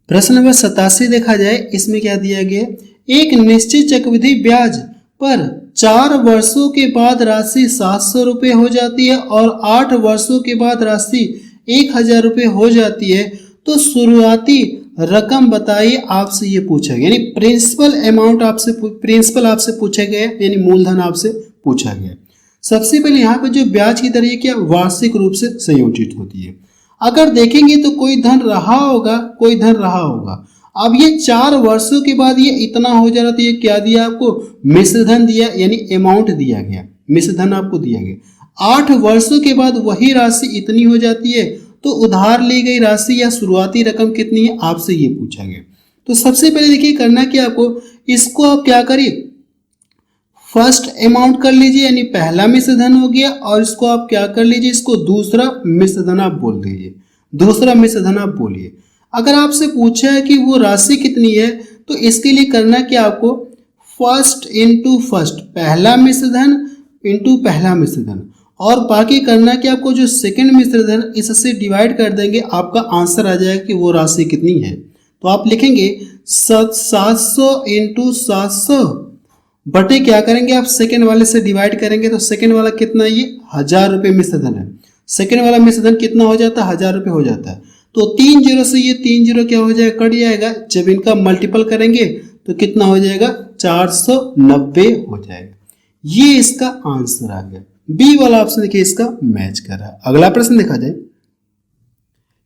प्रश्न नंबर 87 देखा जाए। इसमें क्या दिया गया है, एक निश्चित चक्रवृद्धि ब्याज पर 4 वर्षों के बाद राशि 700 रुपये हो जाती है और 8 वर्षों के बाद राशि 1000 रुपये हो जाती है, तो शुरुआती रकम बताइए, आपसे ये पूछा गया। यानी प्रिंसिपल आपसे पूछे गए, यानी मूलधन आपसे पूछा गया। सबसे पहले यहाँ पे जो ब्याज की दर ये क्या वार्षिक रूप से संयोजित होती है। अगर देखेंगे तो कोई धन रहा होगा, कोई धन रहा होगा। अब ये 4 वर्षों के बाद ये इतना हो जा रहा था, ये क्या दिया आपको, मिश्र धन दिया, यानी अमाउंट दिया गया, मिश्र धन आपको दिया गया। 8 वर्षों के बाद वही राशि इतनी हो जाती है, तो उधार ली गई राशि या शुरुआती रकम कितनी है, आपसे ये पूछा गया। तो सबसे पहले देखिए करना क्या आपको, इसको आप क्या करिए, फर्स्ट अमाउंट कर लीजिए, यानी पहला मिश्र धन हो गया, और इसको आप क्या कर लीजिए, इसको दूसरा मिश्र धन आप बोल दीजिए, दूसरा मिश्र धन आप बोलिए। अगर आपसे पूछा है कि वो राशि कितनी है, तो इसके लिए करना क्या आपको, फर्स्ट इंटू फर्स्ट, पहला मिश्र धन इंटू पहला मिश्र धन, और बाकी करना क्या आपको, जो सेकंड मिश्र धन इससे डिवाइड कर देंगे, आपका आंसर आ जाएगा कि वो राशि कितनी है। तो आप लिखेंगे 700 इंटू 700 बटे क्या करेंगे, आप सेकंड वाले से डिवाइड करेंगे, तो सेकंड वाला कितना है, ये 1000 रुपये मिश्र धन है। सेकंड वाला मिश्र धन कितना हो जाता है, 1000 रुपये हो जाता है। तो 3 जीरो से ये 3 जीरो क्या हो जाएगा, कट जाएगा। जब इनका मल्टीपल करेंगे तो कितना हो जाएगा, 490 हो जाएगा। ये इसका आंसर आ गया। बी वाला ऑप्शन देखिए इसका मैच कर रहा है। अगला प्रश्न देखा जाए,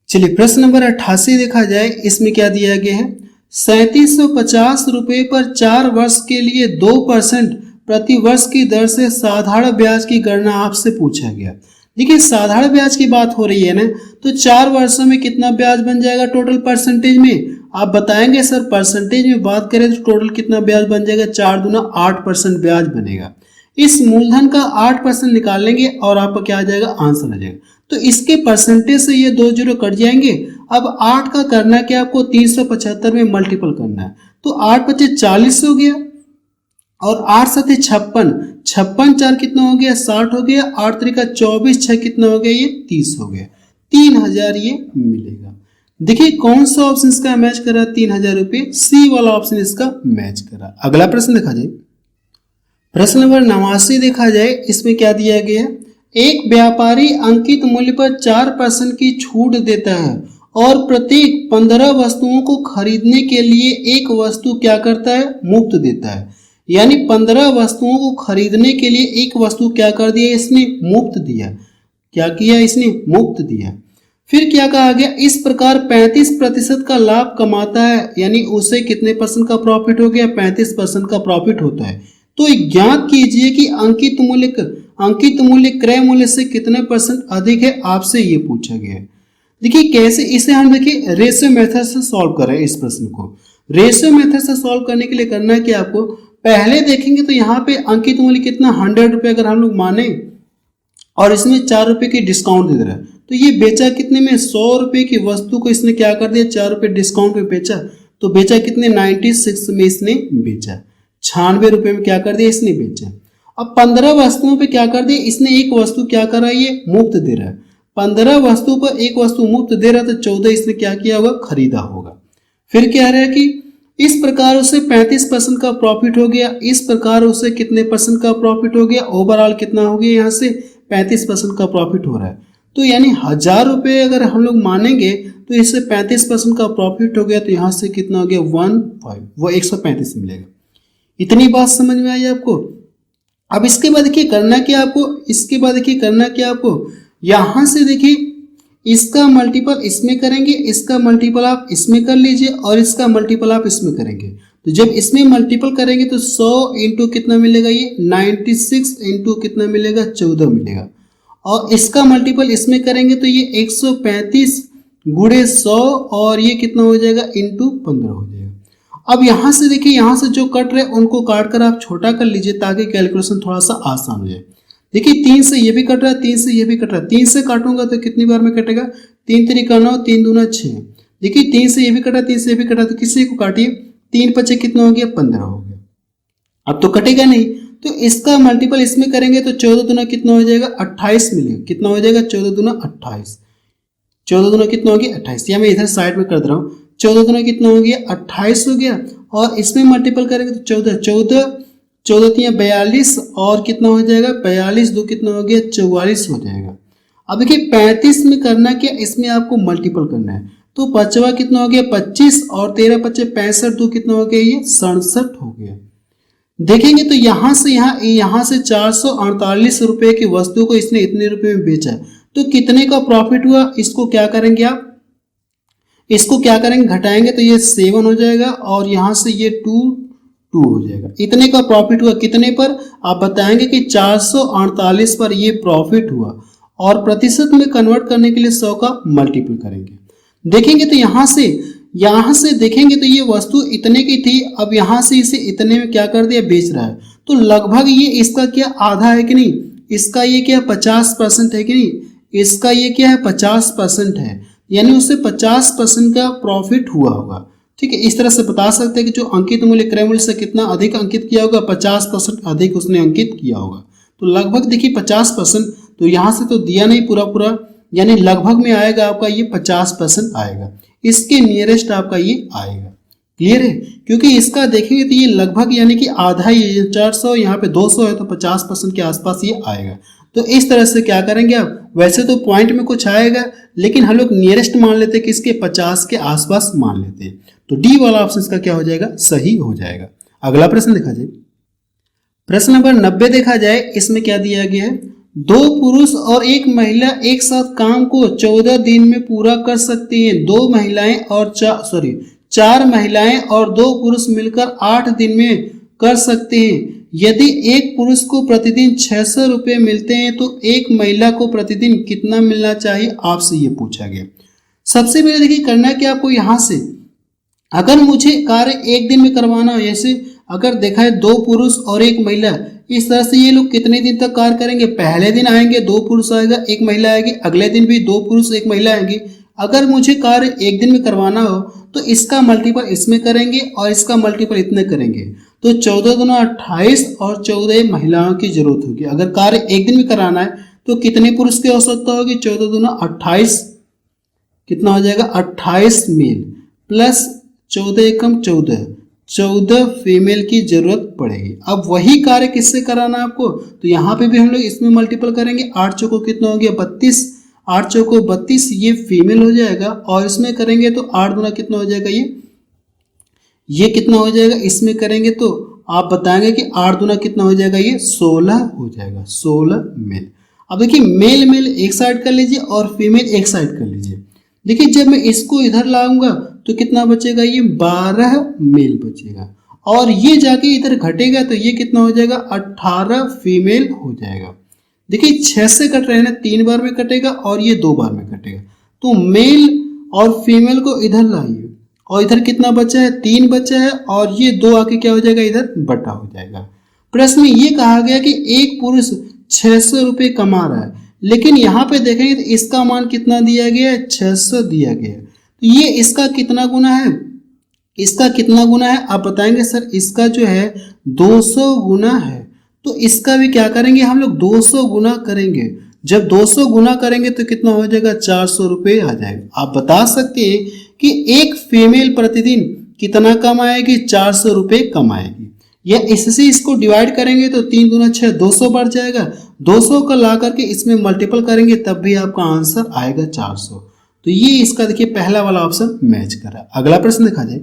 चलिए प्रश्न नंबर 88 देखा जाए। इसमें क्या दिया गया है, 3750 रुपये पर 4 वर्ष के लिए 2% प्रति वर्ष की दर से साधारण ब्याज की गणना आपसे पूछा गया। देखिए साधारण ब्याज की बात हो रही है ना, तो 4 वर्षों में कितना ब्याज बन जाएगा टोटल परसेंटेज में, आप बताएंगे सर परसेंटेज में बात करें तो टोटल कितना ब्याज बन जाएगा, 4 दूना 8% ब्याज बनेगा। इस मूलधन का 8% निकाल लेंगे और आपका क्या आ जाएगा, आंसर आ जाएगा। तो इसके परसेंटेज से ये 2 जीरो कट जाएंगे। अब 8 का करना क्या, आपको 375 में मल्टीपल करना है। तो 8 पचे 40 हो गया और 8 सते 56, 56 4 कितना हो गया, 60 हो गया। 8 तरीका 24, 6 कितना हो गया, ये 30 हो गया। 3000 ये मिलेगा। देखिए कौन सा ऑप्शन इसका मैच कर रहा है, 3000 रुपये, सी वाला ऑप्शन इसका मैच कर रहा है। अगला प्रश्न देखा जाए, प्रश्न नंबर 89 देखा जाए। इसमें क्या दिया गया है, एक व्यापारी अंकित मूल्य पर 4% की छूट देता है और प्रत्येक 15 वस्तुओं को खरीदने के लिए एक वस्तु क्या करता है, मुफ्त देता है। यानी 15 वस्तुओं को खरीदने के लिए एक वस्तु क्या कर दिया, इसने मुफ्त दिया। क्या किया, इसने मुफ्त दिया। फिर क्या कहा गया, इस प्रकार 35% का लाभ कमाता है, यानी उसे कितने परसेंट का प्रॉफिट हो गया, 35% का प्रॉफिट होता है। तो ज्ञात कीजिए कि अंकित मूल्य क्रय मूल्य से कितने परसेंट अधिक है, आपसे ये पूछा गया है। देखिए कैसे इसे हम देखिए रेशियो मेथड से सॉल्व कर रहे हैं। इस प्रश्न को रेशियो मेथड से सॉल्व करने के लिए करना है कि आपको पहले देखेंगे तो यहाँ पे अंकित मूल्य कितना 100 रुपये अगर हम लोग माने और इसमें 4 रुपये की डिस्काउंट दे रहा है, तो ये बेचा कितने में, 100 रुपये की वस्तु को इसने क्या कर दिया, 4 रुपये डिस्काउंट में बेचा। तो बेचा कितने, 96 में इसने बेचा, 96 रुपये में क्या कर दिया, इसने बेचा। अब 15 वस्तुओं पे क्या कर दिया, इसने एक वस्तु क्या कर रहा है, ये मुफ्त दे रहा है। 15 वस्तु पर एक वस्तु मुफ्त दे रहा है, तो 14 इसने क्या किया होगा, खरीदा होगा। फिर क्या रहा है कि इस प्रकार उसे 35% का प्रॉफिट हो गया, इस प्रकार उसे कितने परसेंट का प्रॉफिट हो गया, ओवरऑल कितना हो गया, यहाँ से 35% का प्रॉफिट हो रहा है। तो यानी 1000 रुपये अगर हम लोग मानेंगे तो इससे 35% का प्रॉफिट हो गया, तो यहाँ से कितना हो गया, 135 मिलेगा। इतनी बात समझ में आई आपको। अब इसके बाद देखिए करना क्या आपको, इसके बाद देखिए करना क्या आपको, यहां से देखिए इसका मल्टीपल इसमें करेंगे, इसका मल्टीपल आप इसमें कर लीजिए और इसका मल्टीपल आप इसमें करेंगे। तो जब इसमें मल्टीपल करेंगे तो 100 इंटू कितना मिलेगा, ये 96 इंटू कितना मिलेगा, 14 मिलेगा। और इसका मल्टीपल इसमें करेंगे तो ये 135 गुणे 100 और ये कितना हो जाएगा, इंटू 15 हो जाएगा। अब यहाँ से देखिए, यहाँ से जो कट रहे उनको काट कर आप छोटा कर लीजिए ताकि कैलकुलेशन थोड़ा सा आसान हो जाए। देखिए 3 से ये भी कट रहा है, 3 से ये भी कट रहा है। 3 से काटूंगा तो कितनी बार में कटेगा, 3 3 9, 3 दूना 6। देखिए 3 से ये भी कटा, 3 से ये भी कटा, तो किसी को काटिए, 3 5 कितना हो गया, 15 हो गया। अब तो कटेगा नहीं, तो इसका मल्टीपल इसमें करेंगे तो 14 दूना कितना हो जाएगा, 28 मिलेगा। कितना हो जाएगा, 14 दूना 28। 14 दूना कितना हो गया, 28। या मैं इधर साइड में कर दे रहा हूँ, 14 दूना कितना हो गया, 28 हो गया। और इसमें मल्टीपल करेंगे तो 14 14 3 42 और कितना हो जाएगा, 42 2 कितना हो गया, 44 हो जाएगा। अब देखिए 35 में करना क्या, इसमें आपको मल्टीपल करना है। तो 5वां कितना हो गया, 25 और 13 5 65 2 कितना हो गया, ये 67 हो गया। देखेंगे तो यहाँ से 448 रुपए की वस्तु को इसने इतने रुपए में बेचा है, तो कितने का प्रॉफिट हुआ। इसको क्या करेंगे आप, इसको क्या करेंगे, घटाएंगे तो ये 7 हो जाएगा और यहाँ से ये 2 हो जाएगा। इतने का प्रॉफिट हुआ, कितने पर आप बताएंगे कि 448 पर ये प्रॉफिट हुआ। और प्रतिशत में कन्वर्ट करने के लिए 100 का मल्टीपल करेंगे। देखेंगे तो यहाँ से देखेंगे तो ये वस्तु इतने की थी, अब यहाँ से इसे इतने में क्या कर दिया, बेच रहा है। तो लगभग ये इसका क्या आधा है कि नहीं, इसका ये क्या 50% है कि नहीं, इसका ये क्या है 50% है, यानी उससे 50% का प्रॉफिट हुआ होगा। ठीक है, इस तरह से बता सकते हैं कि जो अंकित मूल्य क्रय मूल्य से कितना अधिक अंकित किया होगा, 50% अधिक उसने अंकित किया होगा। तो लगभग देखिए 50%, तो यहाँ से तो दिया नहीं पूरा, यानी लगभग में आएगा आपका ये 50% आएगा। इसके नियरेस्ट आपका ये आएगा। क्लियर है, क्योंकि इसका देखेंगे तो ये लगभग यानी कि आधा ही, 400 यहाँ पे 200 है तो 50% के आसपास ये आएगा। तो इस तरह से क्या करेंगे आप, वैसे तो पॉइंट में कुछ आएगा लेकिन हम लोग नियरेस्ट मान लेते हैं कि इसके 50 के आसपास मान लेते हैं। तो डी वाला ऑप्शन इसका क्या हो जाएगा, सही हो जाएगा। अगला प्रश्न देखा जाए, प्रश्न नंबर 90 देखा जाए। इसमें क्या दिया गया है, 2 पुरुष और 1 महिला एक साथ काम को 14 दिन में पूरा कर सकती हैं। 4 महिलाएं और 2 पुरुष मिलकर 8 दिन में कर सकते हैं। यदि एक पुरुष को प्रतिदिन 600 रुपये मिलते हैं तो एक महिला को प्रतिदिन कितना मिलना चाहिए, आपसे ये पूछा गया। सबसे पहले देखिए करना है कि आपको यहाँ से अगर मुझे कार्य 1 दिन में करवाना हो, जैसे अगर देखा है 2 पुरुष और 1 महिला, इस तरह से ये लोग कितने दिन तक कार्य करेंगे, पहले दिन आएंगे 2 पुरुष आएगा 1 महिला आएगी, अगले दिन भी 2 पुरुष 1 महिला आएगी। अगर मुझे कार्य 1 दिन में करवाना हो तो इसका मल्टीपल इसमें करेंगे और इसका मल्टीपल इतने करेंगे, तो 14 दूना 28 और 14 महिलाओं की जरूरत होगी। अगर कार्य 1 दिन में कराना है तो कितने पुरुष की आवश्यकता होगी, 14 दूना 28, कितना हो जाएगा 28 मेल प्लस 14 एकम 14 फीमेल की जरूरत पड़ेगी। अब वही कार्य किससे कराना है आपको, तो यहाँ पे भी हम लोग इसमें मल्टीपल करेंगे। 8 चौको कितना हो गया 32, 8 चौको 32 ये फीमेल हो जाएगा और इसमें करेंगे तो 8 दूना कितना हो जाएगा, ये कितना हो जाएगा, इसमें करेंगे तो आप बताएंगे कि 8 दूना कितना हो जाएगा, ये 16 हो जाएगा, 16 मेल। अब देखिए मेल एक साइड कर लीजिए और फीमेल एक साइड कर लीजिए। देखिए जब मैं इसको इधर लाऊंगा तो कितना बचेगा, ये 12 मेल बचेगा और ये जाके इधर घटेगा तो ये कितना हो जाएगा 18 फीमेल हो जाएगा। देखिए 6 से कट रहे हैं ना, 3 बार में कटेगा और ये 2 बार में कटेगा। तो मेल और फीमेल को इधर लाइए और इधर कितना बचा है, 3 बचा है और ये 2 आके क्या हो जाएगा, इधर बटा हो जाएगा। प्रश्न में ये कहा गया कि एक पुरुष 600 रुपये कमा रहा है, लेकिन यहाँ पे देखेंगे तो इसका मान कितना दिया गया है, 600 दिया गया है। तो ये इसका कितना गुना है, इसका कितना गुना है आप बताएंगे, सर इसका जो है 200 गुना है। तो इसका भी क्या करेंगे हम लोग, 200 गुना करेंगे। जब 200 गुना करेंगे तो कितना हो जाएगा, 400 रुपये आ जाएगा। आप बता सकते हैं कि एक फीमेल प्रतिदिन कितना कमाएगी, 400 रुपये कमाएगी। या इससे इसको डिवाइड करेंगे तो 3 दूना 6, 200 बढ़ जाएगा। 200 का ला करके इसमें मल्टीपल करेंगे तब भी आपका आंसर आएगा 400। तो ये इसका देखिए पहला वाला ऑप्शन मैच कर रहा है। अगला प्रश्न देखा जाए,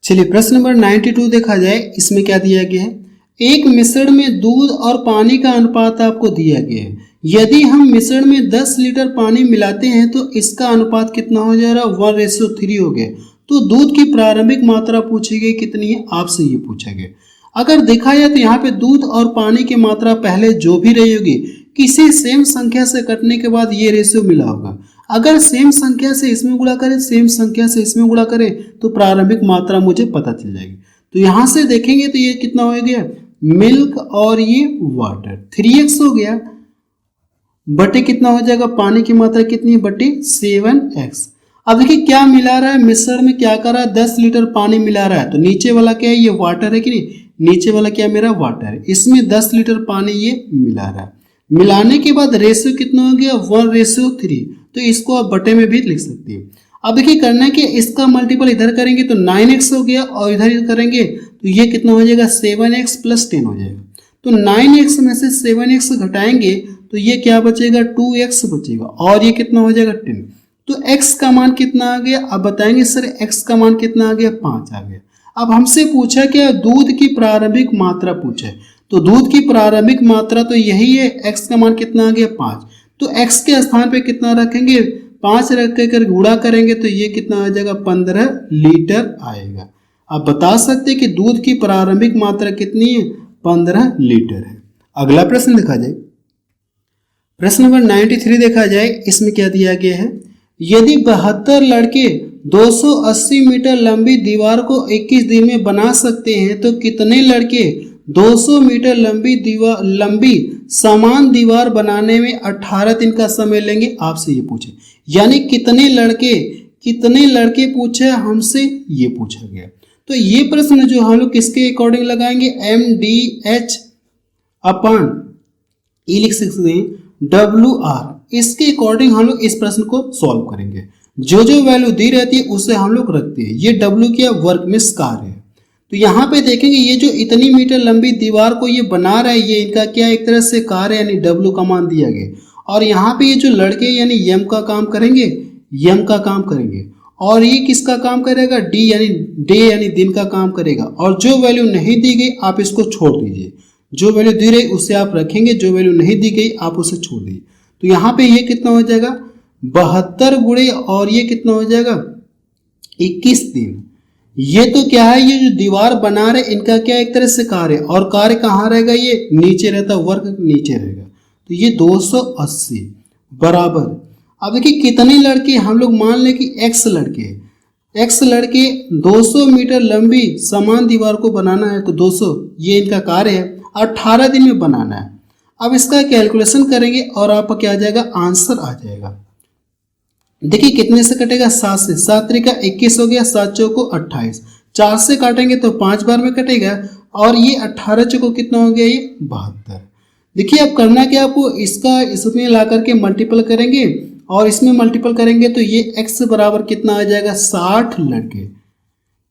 चलिए प्रश्न नंबर 92 देखा जाए। इसमें क्या दिया गया है, एक मिश्रण में दूध और पानी का अनुपात आपको दिया गया है। यदि हम मिश्रण में 10 लीटर पानी मिलाते हैं तो इसका अनुपात कितना हो जा रहा है, 1:3 हो गया। तो दूध की प्रारंभिक मात्रा पूछी गई कितनी है, आपसे ये पूछा गया। अगर देखा जाए तो यहाँ पे दूध और पानी की मात्रा पहले जो भी रही होगी किसी सेम संख्या से कटने के बाद ये रेशियो मिला होगा। अगर सेम संख्या से इसमें गुणा करें, सेम संख्या से इसमें गुणा करें तो प्रारंभिक मात्रा मुझे पता चल जाएगी। तो यहाँ से देखेंगे तो ये कितना हो गया, मिल्क और ये वाटर 3x हो गया, बटे कितना हो जाएगा, पानी की मात्रा कितनी, बटे 7x। अब देखिए क्या मिला रहा है, मिश्रण में क्या कर रहा है, 10 लीटर पानी मिला रहा है। तो नीचे वाला क्या है, ये वाटर है कि नहीं, नीचे वाला क्या मेरा वाटर है, इसमें 10 लीटर पानी ये मिला रहा है। मिलाने के बाद रेशियो कितना हो गया, 1:3। तो इसको आप बटे में भी लिख सकते हैं। अब देखिए करना है कि इसका मल्टीपल इधर करेंगे तो 9x हो गया और इधर करेंगे तो ये कितना हो जाएगा, 7x + 10 हो जाएगा। तो 9x में से 7x घटाएंगे तो ये क्या बचेगा, 2x बचेगा और ये कितना हो जाएगा 10। तो x का मान कितना आ गया, अब बताएंगे सर x का मान कितना आ गया, 5 आ गया। अब हमसे पूछा क्या, दूध की प्रारंभिक मात्रा पूछा है। तो दूध की प्रारंभिक मात्रा तो यही है, x का मान कितना आ गया 5। तो x के स्थान पे कितना रखेंगे, 5 रख कर गुणा करेंगे तो ये कितना आ जाएगा, 15 लीटर आएगा। आप बता सकते हैं कि दूध की प्रारंभिक मात्रा कितनी है, 15 लीटर है। अगला प्रश्न देखा जाए, प्रश्न नंबर 93 देखा जाए, इसमें क्या दिया गया है, यदि 72 लड़के 280 मीटर लंबी दीवार को 21 दिन में बना सकते हैं तो कितने लड़के 200 मीटर लंबी समान दीवार बनाने में 18 दिन का समय लेंगे, आपसे ये पूछे। यानी कितने लड़के पूछे, हमसे ये पूछा गया। तो ये प्रश्न जो हम लोग किसके अकॉर्डिंग लगाएंगे, MDH अपॉन E लिख सकते हैं WR, इसके अकॉर्डिंग हम लोग इस प्रश्न को सॉल्व करेंगे। जो वैल्यू दी रहती है उसे हम लोग रखते हैं। ये W क्या, वर्कपीस कार्य है। तो यहाँ पे देखेंगे ये जो इतनी मीटर लंबी दीवार को ये बना रहा है, ये इनका क्या एक तरह से कार्य यानी W का मान दिया गया। और यहाँ पे ये जो लड़के यानी यम का काम करेंगे, और ये किसका काम करेगा, D यानी डे यानी दिन का काम करेगा। और जो वैल्यू नहीं दी गई आप इसको छोड़ दीजिए, जो वैल्यू दी रही उसे आप रखेंगे, जो वैल्यू नहीं दी गई आप उसे छोड़ दीजिए। तो यहाँ पे ये कितना हो जाएगा, 72 गुणे और ये कितना हो जाएगा 21 दिन। ये तो क्या है, ये जो दीवार बना रहे इनका क्या एक तरह से कार्य, और कार्य कहाँ रहेगा, ये नीचे रहता, वर्क नीचे रहेगा। तो ये 280 बराबर, अब देखिए कितने लड़के, हम लोग मान लें कि x लड़के 200 मीटर लंबी समान दीवार को बनाना है। तो 200 ये इनका कार्य है, 18 दिन में बनाना है। अब इसका कैलकुलेशन करेंगे और आपका क्या आ जाएगा, आंसर आ जाएगा। देखिए कितने से कटेगा, 7 से, 7 3 का 21 हो गया, 7 चौको 28, 4 से काटेंगे तो 5 बार में कटेगा, और ये 18 चौको कितना हो गया, ये 72। देखिए अब करना क्या, आपको इसका इसमें ला करके मल्टीपल करेंगे और इसमें मल्टीपल करेंगे तो ये x बराबर कितना आ जाएगा, 60 लड़के।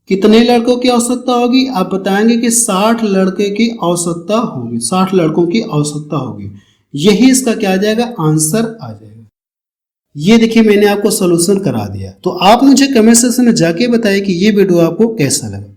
कितने लड़कों की आवश्यकता होगी, आप बताएंगे कि 60 लड़के की आवश्यकता होगी, 60 लड़कों की आवश्यकता होगी। यही इसका क्या आ जाएगा, आंसर आ जाएगा। ये देखिए मैंने आपको सॉल्यूशन करा दिया। तो आप मुझे कमेंट सेक्शन में जाके बताइए कि ये वीडियो आपको कैसा लगा।